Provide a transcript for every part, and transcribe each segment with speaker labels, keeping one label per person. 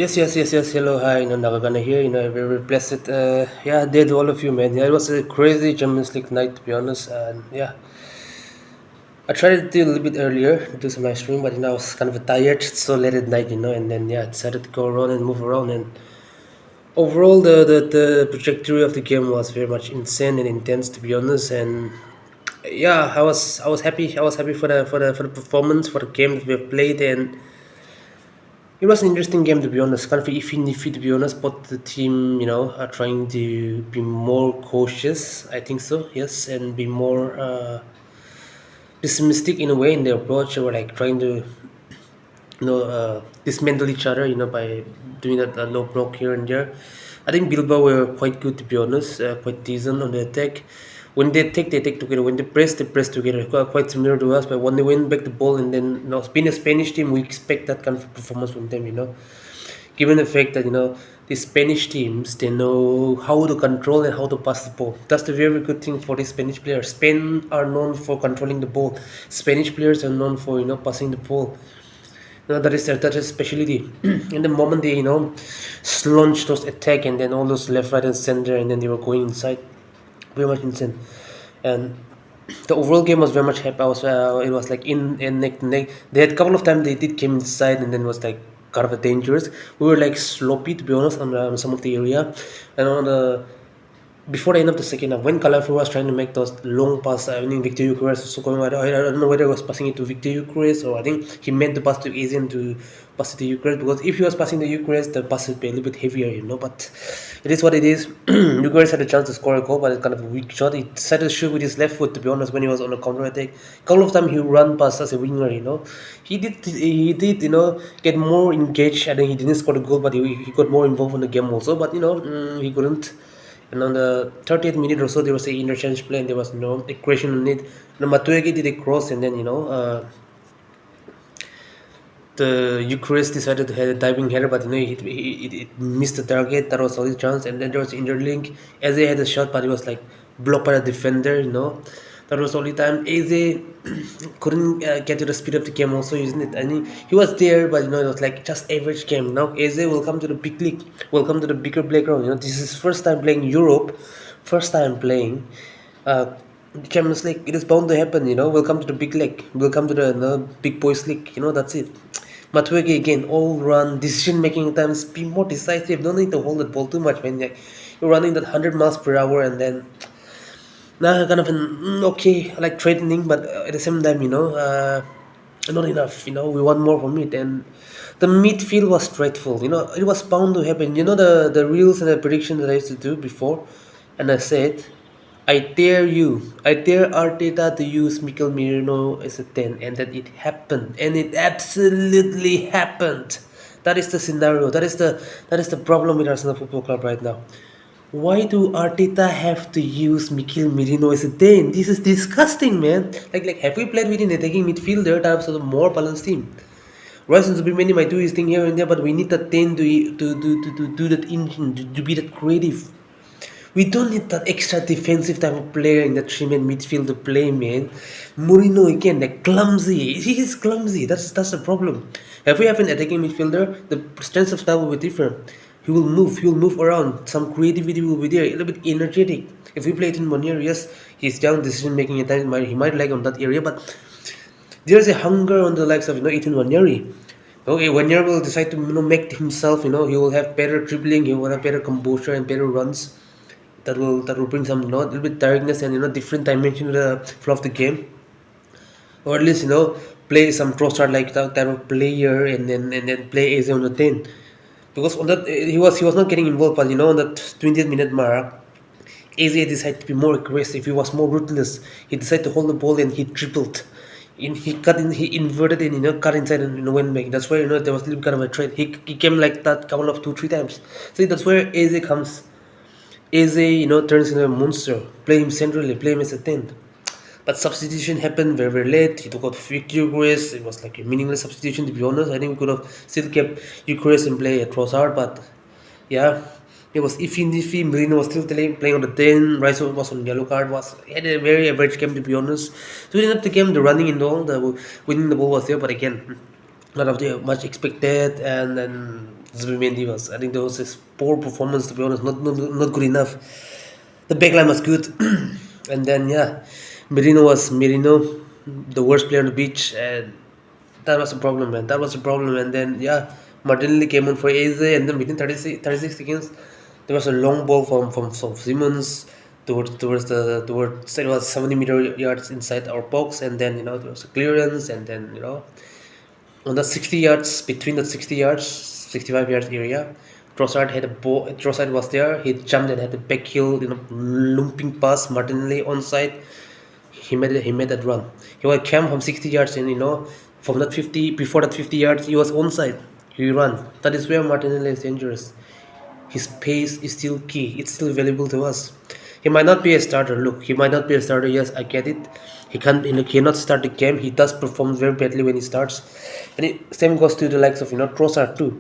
Speaker 1: Yes. Hello, hi. Nagagana here. Very blessed. Yeah, day to all of you, man. Yeah, it was a crazy Champions League night, to be honest. And yeah, I tried to do a little bit earlier, do some live stream, but I was kind of tired, so late at night, and then yeah, I decided to go around and move around. And overall, the trajectory of the game was very much insane and intense, to be honest. And yeah, I was happy. I was happy for the performance, for the game that we have played, and it was an interesting game, to be honest. Kind of iffy, to be honest. But the team, are trying to be more cautious. I think so, yes, and be more pessimistic in a way in their approach. They were like trying to, dismantle each other, by doing that low block here and there. I think Bilbao were quite good, to be honest, quite decent on the attack. When they take together. When they press together. Quite similar to us. But when they win back the ball, and then, being a Spanish team, we expect that kind of performance from them. Given the fact that the Spanish teams, they know how to control and how to pass the ball. That's the very good thing for the Spanish players. Spain are known for controlling the ball. Spanish players are known for passing the ball. That is specialty. And the moment they launched those attack, and then all those left, right, and center, and then they were going inside, very much insane. And the overall game was very much happy. It was like in neck to neck. They had a couple of times they did came inside, and then was like kind of dangerous. We were like sloppy, to be honest, on some of the area, and on the before the end of the second half, when Calafiori was trying to make those long passes, I think Victor Eucharist was also going. I don't know whether he was passing it to Victor Eucharist, or I think he meant to pass to Asian to pass it to Eucharist, because if he was passing to Eucharist, the pass would be a little bit heavier. But it is what it is. Eucharist had a chance to score a goal, but it's kind of a weak shot. He decided to shoot with his left foot, to be honest, when he was on a counter attack. A couple of times he ran past as a winger. He did get more engaged. I think he didn't score the goal, but he got more involved in the game also. But he couldn't. And on the 30th minute or so, there was an interchange play, and there was no equation on it. Matuegi did a cross, and then the Eucharist decided to have a diving header, but it missed the target. That was all his chance. And then there was interlink. Eze had a shot, but it was like blocked by the defender. That was only time. Eze couldn't get to the speed of the game also, isn't it? I mean, he was there, but it was like just average game. Now Eze will come to the big league, will come to the bigger playground. This is his first time playing Europe, first time playing Champions League. It is bound to happen. We'll come to the big league, we'll come to the big boys league. That's it. Matuege again, all run, decision making times, be more decisive. Don't need to hold the ball too much, man. You're running that 100 miles per hour, and then kind of okay, like threatening, but at the same time, not enough. We want more from it. And the midfield was dreadful. It was bound to happen. The reels and the prediction that I used to do before, and I said, I dare Arteta to use Mikel Merino as a 10, and then it happened, and it absolutely happened. That is the scenario. That is the problem with Arsenal Football Club right now. Why do Arteta have to use Mikel Merino as a 10? This is disgusting, man. Like have we played with an attacking midfielder that has a more balanced team? Ryerson Subramani might do his thing here and there, but we need that 10 to do that engine, to be that creative. We don't need that extra defensive type of player in the 3-man midfield to play, man. Mourinho again, like clumsy. He is clumsy. That's the problem. If we have an attacking midfielder, the strength of style will be different. He will move around. Some creativity will be there, a little bit energetic. If we play it in Monier, yes, he's down decision making at times. He might lag on that area, but there's a hunger on the likes of Ethan Wanyeri. Okay, Wanyeri will decide to make himself. He will have better dribbling. He will have better composure and better runs. That will bring some a little bit tiredness and different dimension to the flow of the game, or at least play some Trossard like that type of player, and then play Eze on the 10, because on that he was not getting involved, but on that 20th minute mark, Eze decided to be more aggressive. He was more ruthless. He decided to hold the ball, and he dribbled. He inverted and cut inside and went back. That's where there was a little kind of a trade. He came like that couple of 2-3 times. See, that's where Eze comes. Eze, turns into a monster. Play him centrally, play him as a 10. But substitution happened very, very late. He took out Victor Eucharist. It was like a meaningless substitution, to be honest. I think we could have still kept Eucharist and play at Trossard, but yeah, it was iffy. Merino was still playing on the 10. Rice was on yellow card. He had a very average game, to be honest. So we ended up the game, the running and all, the winning the ball was there, but again, not of the much expected, and then Zubimendi was. I think that was his poor performance, to be honest. Not good enough. The backline was good, and then yeah, Merino, the worst player on the beach, and that was a problem, man. That was a problem, and then yeah, Martinelli came on for Eze, and then within 36 seconds, there was a long ball from Simmons towards it was 70-meter yards inside our box, and then there was a clearance, and then on the 60 yards, between the 60 yards, 65 yards area, Trossard had a ball. Trossard was there. He jumped and had a back heel, lumping pass. Martinelli onside. He made that run. He was came from 60 yards, and from that 50 before that 50 yards, he was onside. He ran. That is where Martinelli is dangerous. His pace is still key. It's still valuable to us. He might not be a starter. Look, he might not be a starter. Yes, I get it. He can't. Cannot start the game. He does perform very badly when he starts, and same goes to the likes of Trossard too.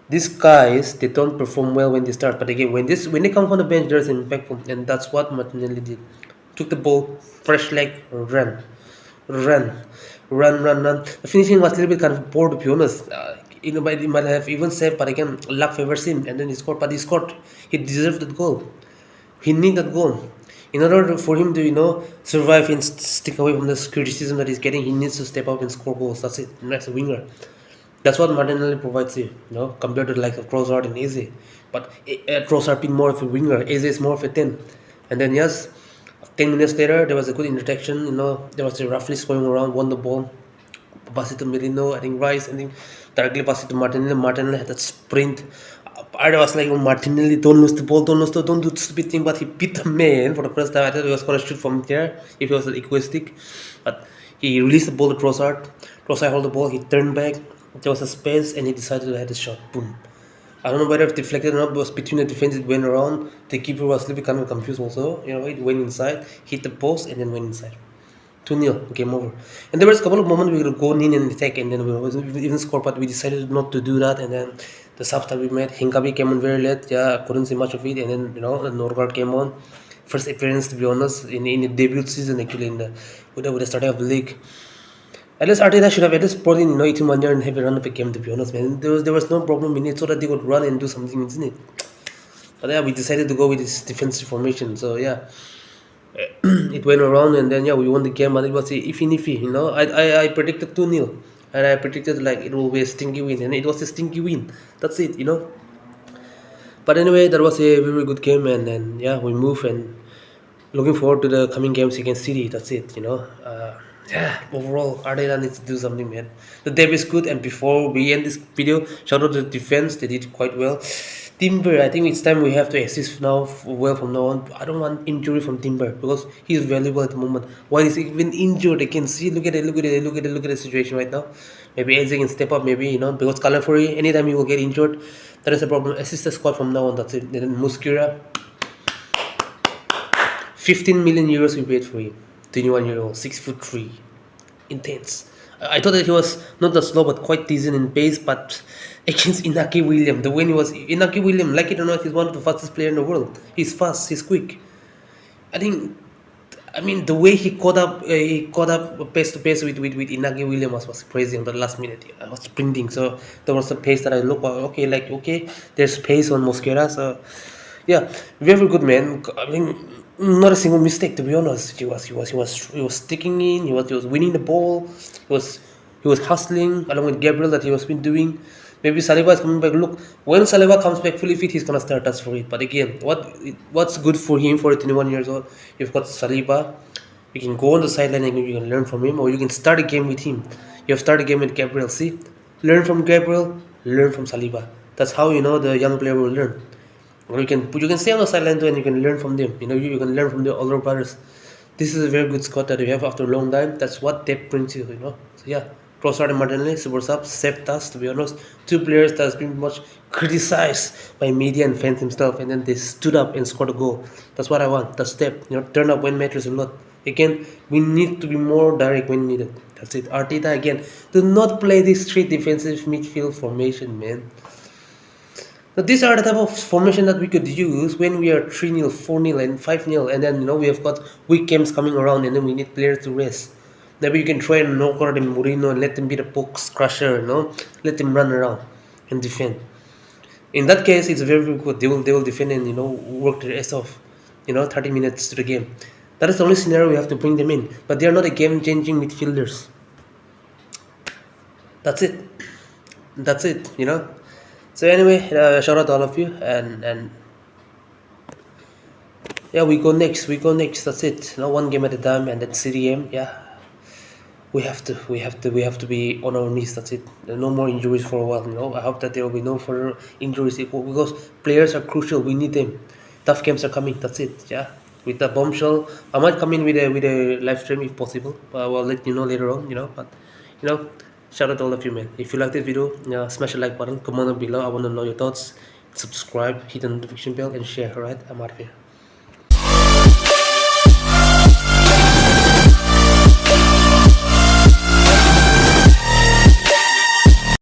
Speaker 1: These guys, they don't perform well when they start, but again, when they come from the bench, there's an impact, and that's what Martinelli did. Took the ball, fresh leg, run, run. The finishing was a little bit kind of poor, to be honest. He might have even saved, but again, luck favors him, and then he scored. But he scored. He deserved that goal. He needed that goal. In order for him to survive and stick away from the criticism that he's getting, he needs to step up and score goals. That's it. That's a winger. That's what Martinelli provides you, compared to the likes of Trossard and Eze. But Trossard being more of a winger, Eze is more of a 10. And then yes, 10 minutes later, there was a good interaction. There was a roughly going around, won the ball, pass it to Merino, I think Rice, I think directly pass it to Martinelli. Martinelli had that sprint. I was like, Martinelli, don't lose the ball, don't do the stupid thing. But he beat the man for the first time. I thought he was going to shoot from there if he was an egoistic. But he released the ball to Trossard. Trossard held the ball, he turned back. There was a space, and he decided to hit a shot. Boom. I don't know whether it deflected or not, but it was between the defense, it went around. The keeper was a little bit kind of confused also. It went inside, hit the post, and then went inside. 2-0, game over. And there was a couple of moments we could go in and attack, and then we even score, but we decided not to do that. And then the subs that we made, Hinkabi came on very late. Yeah, I couldn't see much of it. And then, Norgard came on. First appearance, to be honest, in the debut season, actually, with the starting of the league. At least Arteta should have at least brought in 81 year and have a run of a game, to be honest, man. There was no problem in it, so that they could run and do something, isn't it? But yeah, we decided to go with this defensive formation. So yeah, it went around, and then yeah, we won the game, but it was iffy. I predicted 2-0, and I predicted like it will be a stinky win, and it was a stinky win. That's it. But anyway, that was a very good game, and then yeah, we move, and looking forward to the coming games against City. That's it. Yeah, overall, Arteta needs to do something, man. The depth is good, and before we end this video, shout out to the defense. They did quite well. Timber, I think it's time we have to assist now, well from now on. I don't want injury from Timber because he's valuable at the moment. Why is he even injured again? See, look at the situation right now. Maybe Eze can step up, maybe, because Calafuri, anytime he will get injured, that is a problem. Assist the squad from now on, that's it. And then Muskira, 15 million euros we paid for him. 21-year-old, 6'3", intense. I thought that he was not that slow, but quite decent in pace. But against Inaki Williams, the way he was, Inaki Williams, like it or not, he's one of the fastest players in the world. He's fast, he's quick. I mean, the way he caught up pace to pace with Inaki Williams was crazy on the last minute. I was sprinting, so there was a pace that I looked okay, there's pace on Mosquera. So yeah, very good, man. I mean, not a single mistake, to be honest. He was sticking in. He was winning the ball. He was hustling along with Gabriel that he was been doing. Maybe Saliba is coming back. Look, when Saliba comes back fully fit, he's gonna start us for it. But again, what's good for him for 21 years old? You've got Saliba. You can go on the sideline and you can learn from him, or you can start a game with him. You have started a game with Gabriel. See, learn from Gabriel, learn from Saliba. That's how the young player will learn. Or you can stay on the sideline too, and you can learn from them. You can learn from the older brothers. This is a very good squad that we have after a long time. That's what depth brings you. So yeah, Trossard and Martinelli, super sub, saved us, to be honest. Two players that has been much criticized by media and fans himself, and then they stood up and scored a goal. That's what I want. That's depth. Turn up when matters a lot. Again, we need to be more direct when needed. That's it. Arteta again, do not play this three defensive midfield formation, man. Now, these are the type of formation that we could use when we are 3-0, 4-0, and 5-0, and then we have got weak games coming around, and then we need players to rest. Maybe you can try and knock out Mourinho and let them be the box crusher, let them run around and defend. In that case, it's very, very good. They will defend and work their ass off. 30 minutes to the game. That is the only scenario we have to bring them in. But they are not a game-changing midfielders. That's it. That's it. So anyway, shout out to all of you, and yeah, we go next. We go next. That's it. One game at a time, and then CDM. Yeah, we have to be on our knees. That's it. No more injuries for a while. I hope that there will be no further injuries because players are crucial. We need them. Tough games are coming. That's it. Yeah. With the bombshell, I might come in with a live stream if possible. But I will let you know later on. But you know, shout out to all of you, man. If you like this video, smash the like button. Comment down below. I want to know your thoughts. Subscribe, hit the notification bell, and share. Alright, I'm out of here.